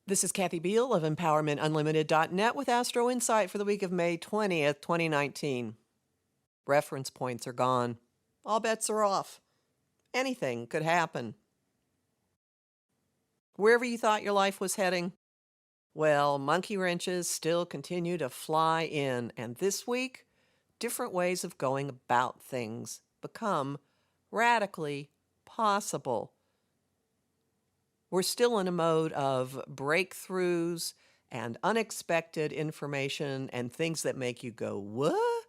This is Kathy Biehl of EmpowermentUnlimited.net with Astro-Insight for the week of May 20th, 2019. Reference points are gone. All bets are off. Anything could happen. Wherever you thought your life was heading, well, monkey wrenches still continue to fly in, and this week, different ways of going about things become radically possible. We're still in a mode of breakthroughs and unexpected information and things that make you go, what?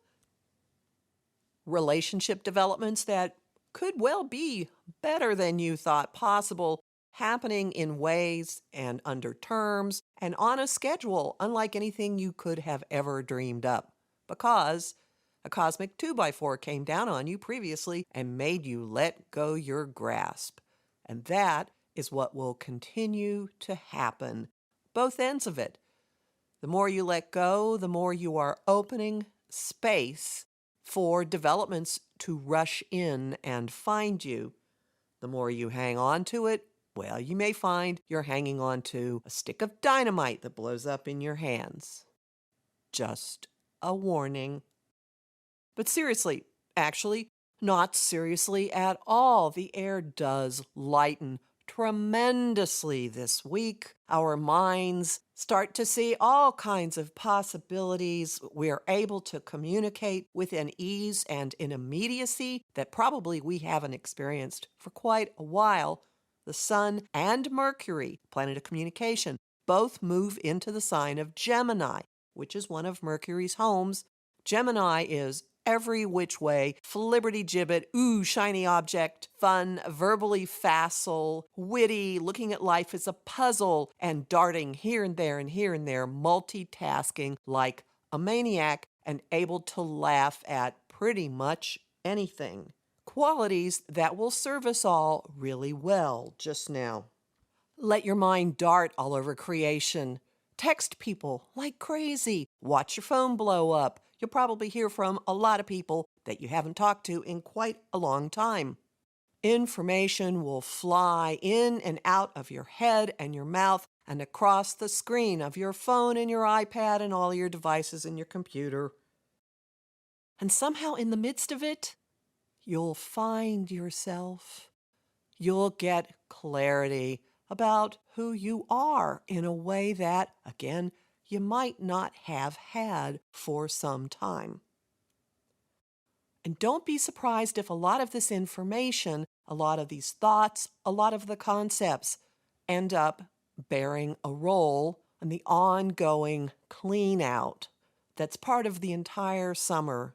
Relationship developments that could well be better than you thought possible, happening in ways and under terms and on a schedule unlike anything you could have ever dreamed up, because a cosmic 2x4 came down on you previously and made you let go your grasp. And that is what will continue to happen, both ends of it. The more you let go, the more you are opening space for developments to rush in and find you. The more you hang on to it, well, you may find you're hanging on to a stick of dynamite that blows up in your hands. Just a warning. But seriously, actually, not seriously at all. The air does lighten tremendously this week. Our minds start to see all kinds of possibilities. We're able to communicate with an ease and an immediacy that probably we haven't experienced for quite a while. The Sun and Mercury, planet of communication, both move into the sign of Gemini, which is one of Mercury's homes. Gemini is every which way, flibberty-gibbet, ooh, shiny object, fun, verbally facile, witty, looking at life as a puzzle, and darting here and there and here and there, multitasking like a maniac and able to laugh at pretty much anything. Qualities that will serve us all really well just now. Let your mind dart all over creation. Text people like crazy. Watch your phone blow up. You'll probably hear from a lot of people that you haven't talked to in quite a long time. Information will fly in and out of your head and your mouth and across the screen of your phone and your iPad and all your devices and your computer. And somehow in the midst of it, you'll find yourself. You'll get clarity about who you are in a way that, again, you might not have had for some time. And don't be surprised if a lot of this information, a lot of these thoughts, a lot of the concepts end up bearing a role in the ongoing clean out that's part of the entire summer.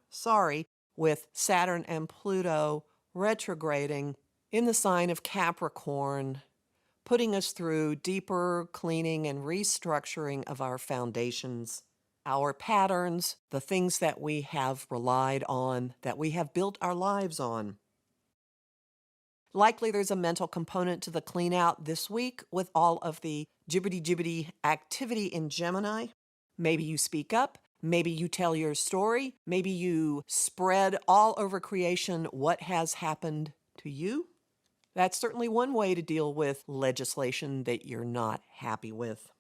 With Saturn and Pluto retrograding in the sign of Capricorn, putting us through deeper cleaning and restructuring of our foundations, our patterns, the things that we have relied on, that we have built our lives on. Likely there's a mental component to the clean out this week with all of the jibbity-jibbity activity in Gemini. Maybe you speak up. Maybe you tell your story. Maybe you spread all over creation what has happened to you. That's certainly one way to deal with legislation that you're not happy with.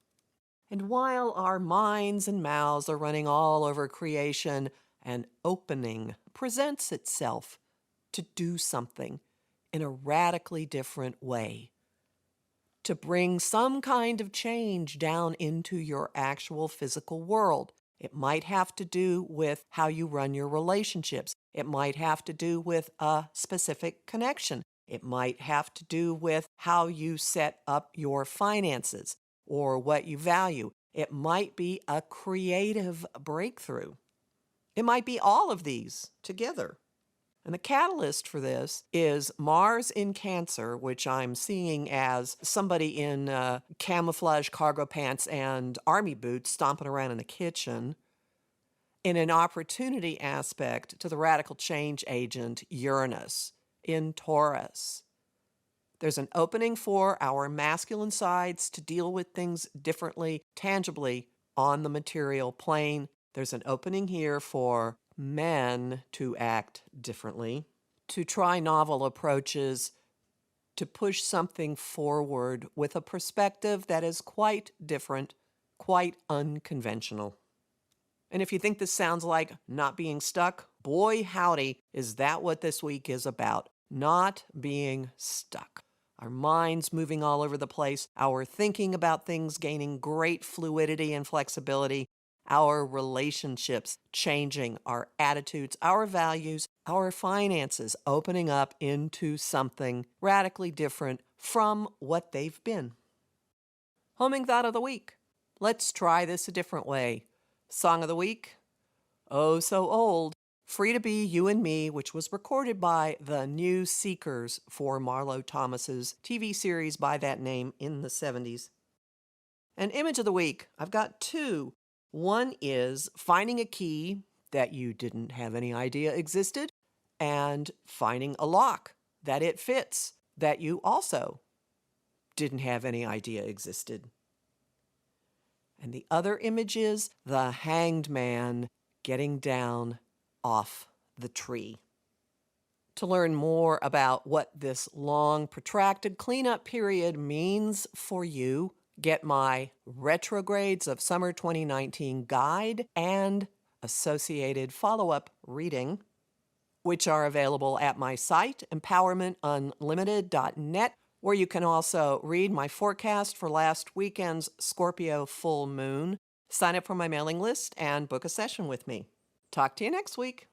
And while our minds and mouths are running all over creation, an opening presents itself to do something in a radically different way, to bring some kind of change down into your actual physical world. It might have to do with how you run your relationships. It might have to do with a specific connection. It might have to do with how you set up your finances or what you value. It might be a creative breakthrough. It might be all of these together. And the catalyst for this is Mars in Cancer, which I'm seeing as somebody in camouflage cargo pants and army boots stomping around in the kitchen, in an opportunity aspect to the radical change agent Uranus in Taurus. There's an opening for our masculine sides to deal with things differently, tangibly, on the material plane. There's an opening here for men to act differently, to try novel approaches, to push something forward with a perspective that is quite different, quite unconventional. And if you think this sounds like not being stuck, boy howdy, is that what this week is about. Not being stuck. Our minds moving all over the place, our thinking about things gaining great fluidity and flexibility, our relationships changing, our attitudes, our values, our finances opening up into something radically different from what they've been. Homing thought of the week. Let's try this a different way. Song of the week, Oh So Old, Free to Be You and Me, which was recorded by the New Seekers for Marlo Thomas's TV series by that name in the 70s. An image of the week, I've got two. One is finding a key that you didn't have any idea existed, and finding a lock that it fits that you also didn't have any idea existed. And the other image is the hanged man getting down off the tree. To learn more about what this long, protracted cleanup period means for you, get my Retrogrades of Summer 2019 guide and associated follow-up reading, which are available at my site, empowermentunlimited.net, where you can also read my forecast for last weekend's Scorpio full moon, sign up for my mailing list, and book a session with me. Talk to you next week.